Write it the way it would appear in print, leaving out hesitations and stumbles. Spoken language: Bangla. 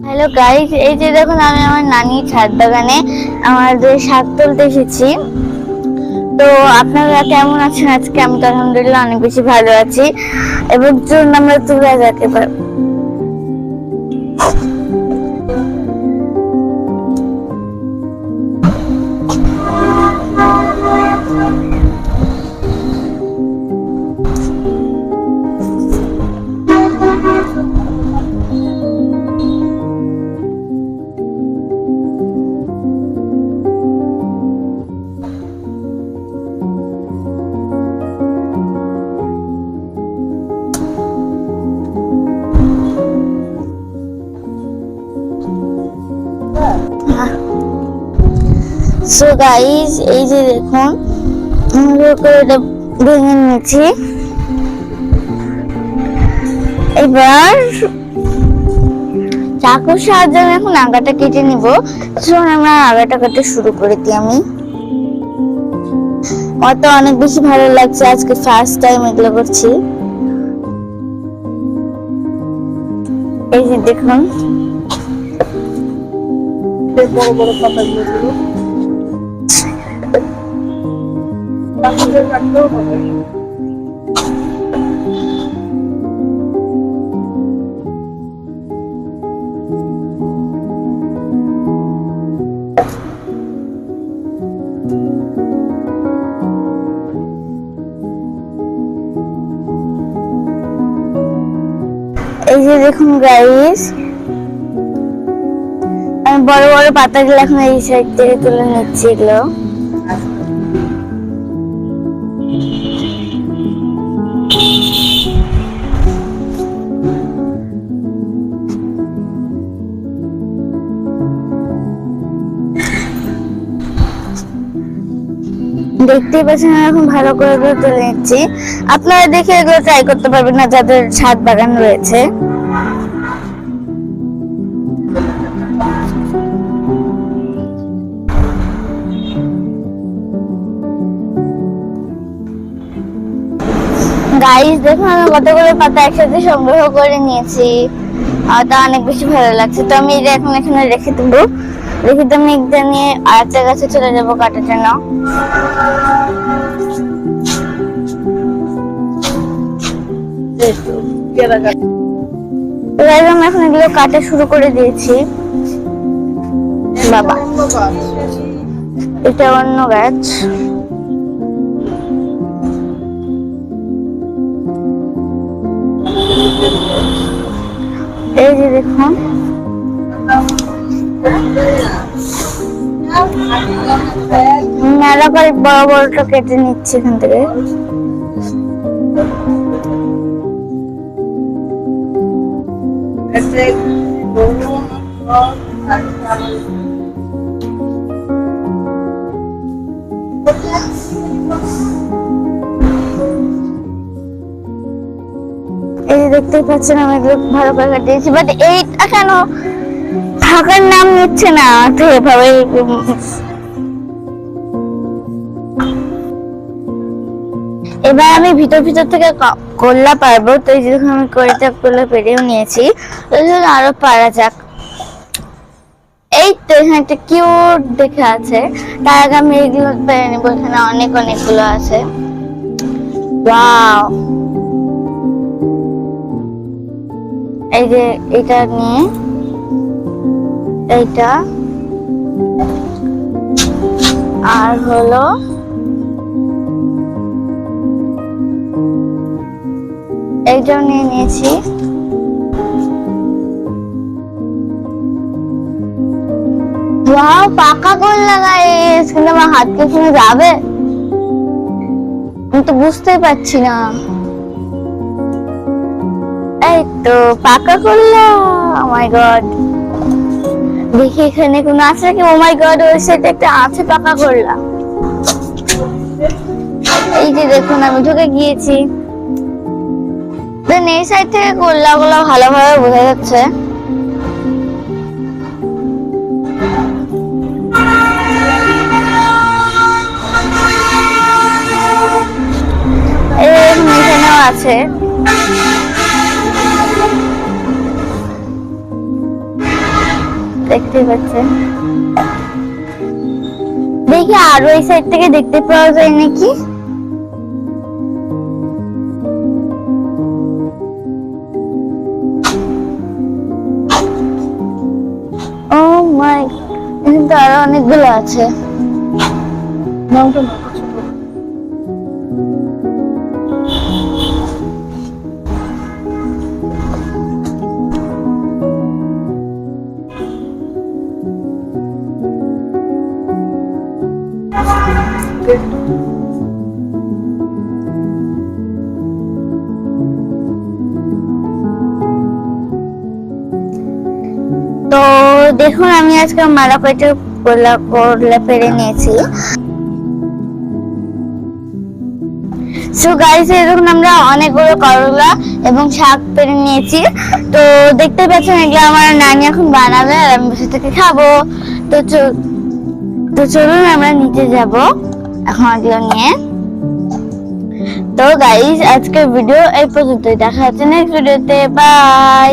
হ্যালো গাইস, এই যে দেখুন আমি আমার নানির ছাদ বাগানে আমাদের শাক তুলতে এসেছি। তো আপনারা কেমন আছেন? আজকে আমি তো আলহামদুলিল্লাহ অনেক বেশি ভালো আছি। এবার চলুন আমরা তুলে যাকে সো গাইস, এই যে দেখুন এটা ভেঙে নিয়েছি। এবার চাকুর সাহায্যে আমি এখন আগাটা কেটে নিব। আমরা আগাটা কাটতে শুরু করে দিই। আমি অত অনেক বেশি ভালো লাগছে, আজকে ফার্স্ট টাইম এগুলো করছি। এই যে দেখুন বড় বড় পাতাগুলো কাটতেও হবে। এই যে দেখুন গাইস, আমি বড় বড় পাতাগুলো এখন এই সাইড থেকে তুলে নিচ্ছি। এগুলো দেখতেই পাচ্ছেন, এখন ভালো করে তুলে নিচ্ছি। আপনারা দেখে এগুলো ট্রাই করতে পারবেন না যাদের ছাদ বাগান রয়েছে। গাইস দেখুন, আমি কতগুলো পাতা একসাথে সংগ্রহ করে নিয়েছি। তা অনেক বেশি ভালো লাগছে। তো আমি এটা এখন এখানে রেখে দেবো। রেখে তো আমি একটা নিয়ে আরেকটা গাছে চলে যাবো কাটার জন্য। আমি এখন এগুলো কাটা শুরু করে দিয়েছি। বাবা, এটা অন্য গাছ। এই যে দেখুন, মেলা করে বড় বড়টা কেটে নিচ্ছে এখান থেকে। এই যে দেখতেই পাচ্ছেন, আমি এগুলো ভালো করে কাটিয়েছি, বাট এইটা কেন থাকার নাম নিচ্ছে না। তো এভাবে এবার আমি ভিতর ভিতর থেকে করলা পারবো। তো এই যে আমি করলা পেরেও নিয়েছি, আরো পারা যাক। এই তো এখানে একটা কিউট দেখে আছে, তার আগে আমি এগুলো পেরে নেবো। এখানে অনেকগুলো আছে। ওয়াও, এই যে এটা নিয়ে এইটা আর হলো এইটাও নিয়ে নিয়েছি। ওয়াও, পাকা করলা গাইস, কিন্তু আমার হাত কে শুনে যাবে, আমি তো বুঝতেই পারছি না। এই তো পাকা করলা। ও মাই গড, দেখি এখানে কোনো আছে কি। ও মাই গড, ওই সাইডে একটা আছে পাকা করলা। এই যে দেখুন, আমি ঢুকে গিয়েছি। এই সাইড থেকে করলাগুলো ভালোভাবে বোঝা যাচ্ছে। এখানেও আছে। দেখতে পাচ্ছেন। দেখি আরো এই সাইড থেকে দেখতে পাওয়া যায় নাকি। ও মাই, এখানে তো আরো অনেকগুলো আছে। তো দেখুন আমি আজকে মালা পেটে করলা পেরে নিয়েছি। সো গাইস, এরকম আমরা অনেকগুলো করলা এবং শাক পেরে নিয়েছি। তো দেখতে পাচ্ছেন এগুলো আমার নানি এখন বানাবে আর আমি বসে থেকে খাবো। তো চলুন আমরা নিচে যাব এখন এগুলো নিয়ে। তো গাইস, আজকের ভিডিও এই পর্যন্তই। দেখা হচ্ছে নেক্সট ভিডিওতে। বাই।